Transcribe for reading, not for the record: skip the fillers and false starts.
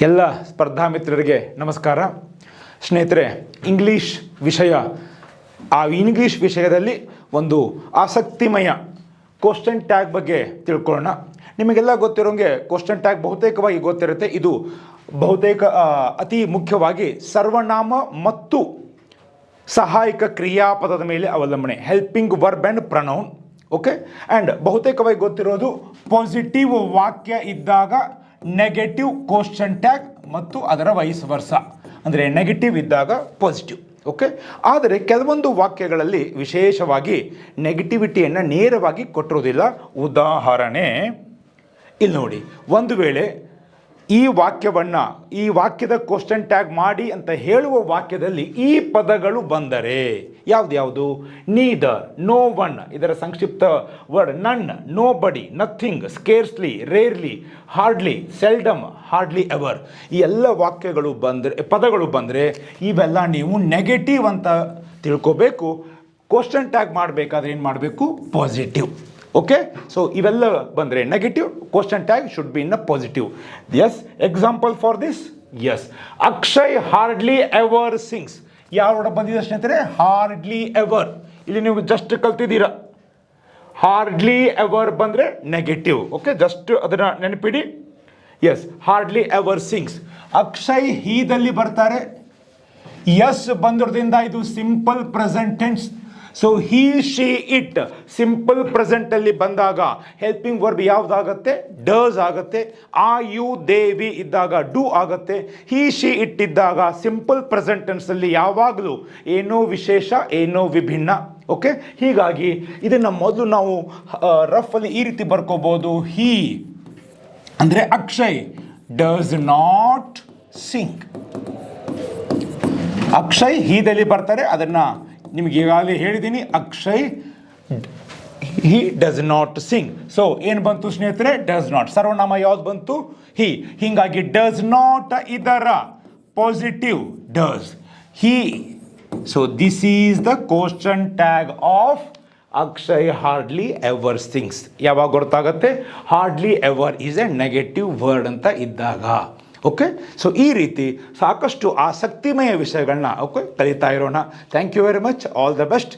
ಎಲ್ಲ ಸ್ಪರ್ಧಾ ಮಿತ್ರರಿಗೆ ನಮಸ್ಕಾರ. ಸ್ನೇಹಿತರೆ, ಇಂಗ್ಲೀಷ್ ವಿಷಯದಲ್ಲಿ ಒಂದು ಆಸಕ್ತಿಮಯ ಕ್ವಶನ್ ಟ್ಯಾಗ್ ಬಗ್ಗೆ ತಿಳ್ಕೊಳ್ಳೋಣ. ನಿಮಗೆಲ್ಲ ಗೊತ್ತಿರೋಂಗೆ ಕ್ವಶನ್ ಟ್ಯಾಗ್ ಬಹುತೇಕವಾಗಿ ಗೊತ್ತಿರುತ್ತೆ. ಇದು ಬಹುತೇಕ ಅತಿ ಮುಖ್ಯವಾಗಿ ಸರ್ವನಾಮ ಮತ್ತು ಸಹಾಯಕ ಕ್ರಿಯಾಪದದ ಮೇಲೆ ಅವಲಂಬನೆ, helping verb and pronoun. Okay, and ಬಹುತೇಕವಾಗಿ ಗೊತ್ತಿರೋದು ಪಾಸಿಟಿವ್ ವಾಕ್ಯ ಇದ್ದಾಗ ನೆಗೆಟಿವ್ ಕ್ವಶನ್ ಟ್ಯಾಗ್ ಮತ್ತು ಅದರ ವೈಸ್ ವರ್ಸ, ಅಂದರೆ ನೆಗೆಟಿವ್ ಇದ್ದಾಗ ಪಾಸಿಟಿವ್. ಓಕೆ, ಆದರೆ ಕೆಲವೊಂದು ವಾಕ್ಯಗಳಲ್ಲಿ ವಿಶೇಷವಾಗಿ ನೆಗೆಟಿವಿಟಿಯನ್ನು ನೇರವಾಗಿ ಕೊಟ್ಟಿರೋದಿಲ್ಲ. ಉದಾಹರಣೆ ಇಲ್ಲಿ ನೋಡಿ, ಒಂದು ವೇಳೆ ಈ ವಾಕ್ಯದ ಕ್ವಶನ್ ಟ್ಯಾಗ್ ಮಾಡಿ ಅಂತ ಹೇಳುವ ವಾಕ್ಯದಲ್ಲಿ ಈ ಪದಗಳು ಬಂದರೆ ಯಾವುದು? ನೀದರ್, ನೋ ಒನ್, ಇದರ ಸಂಕ್ಷಿಪ್ತ ವರ್ಡ್ ನನ್, ನೋ ಬಡಿ, nothing, scarcely, rarely, hardly, seldom, hardly ever. ಈ ಎಲ್ಲ ಪದಗಳು ಬಂದರೆ ಇವೆಲ್ಲ ನೀವು ನೆಗೆಟಿವ್ ಅಂತ ತಿಳ್ಕೋಬೇಕು. ಕ್ವಶನ್ ಟ್ಯಾಗ್ ಮಾಡಬೇಕಾದ್ರೆ ಏನು ಮಾಡಬೇಕು? ಪಾಸಿಟಿವ್. ಓಕೆ, ಸೊ ಇವೆಲ್ಲ ಬಂದರೆ negative, question tag should be in a positive. Yes, example for this. Yes, Akshay hardly ever sings. ಯಾರೋಡ ಬಂದಿದೆ ಸ್ನೇಹಿತರೆ? Hardly ever. ಇಲ್ಲಿ ನೀವು ಜಸ್ಟ್ ಕಲ್ತಿದ್ದೀರಾ. ಹಾರ್ಡ್ಲಿ ಎವರ್ ಬಂದರೆ ನೆಗೆಟಿವ್. ಓಕೆ, ಜಸ್ಟ್ ಅದನ್ನು ನೆನಪಿಡಿ. Yes, hardly ever sings. Akshay ಹೀದಲ್ಲಿ ಬರ್ತಾರೆ. ಎಸ್ ಬಂದಿರೋದ್ರಿಂದ ಇದು simple present tense. So he, she, it simple ಪ್ರೆಸೆಂಟಲ್ಲಿ ಬಂದಾಗ ಹೆಲ್ಪಿಂಗ್ ವರ್ಬ್ ಯಾವುದಾಗತ್ತೆ? ಡಸ್ ಆಗುತ್ತೆ. ಆ, ಯು, ದೇ, ವಿ ಇದ್ದಾಗ ಡೂ ಆಗುತ್ತೆ. ಹೀ, ಶಿ, ಇಟ್ ಇದ್ದಾಗ ಸಿಂಪಲ್ ಪ್ರೆಸೆಂಟ್ ಟೆನ್ಸಲ್ಲಿ ಯಾವಾಗಲೂ ಏನೋ ವಿಶೇಷ, ಏನೋ ವಿಭಿನ್ನ. ಓಕೆ, ಹೀಗಾಗಿ ಇದನ್ನು ಮೊದಲು ನಾವು ರಫಲ್ಲಿ ಈ ರೀತಿ ಬರ್ಕೋಬೋದು. ಹೀ ಅಂದರೆ Akshay does not sing. Akshay ಹೀದಲ್ಲಿ ಬರ್ತಾರೆ. ಅದನ್ನು ನಿಮಗೆ ಈಗಾಗಲೇ ಹೇಳಿದ್ದೀನಿ. Akshay he does not sing. So ಏನು ಬಂತು ಸ್ನೇಹಿತರೆ? Does not. ಸರ್ವನಾಮ ಯಾವ್ದು ಬಂತು? ಹಿ. ಹೀಗಾಗಿ ಡಸ್ ನಾಟ್ ಇದರ positive does, he. So this is the question tag of Akshay hardly ever sings. ಯಾವಾಗ ಗೊತ್ತಾಗುತ್ತೆ? Hardly ever is a negative word ಅಂತ ಇದ್ದಾಗ. ಓಕೆ, ಸೊ ಈ ರೀತಿ ಸಾಕಷ್ಟು ಆಸಕ್ತಿಮಯ ವಿಷಯಗಳನ್ನ ಕಲಿತಾ ಇರೋಣ. Thank you very much. All the best.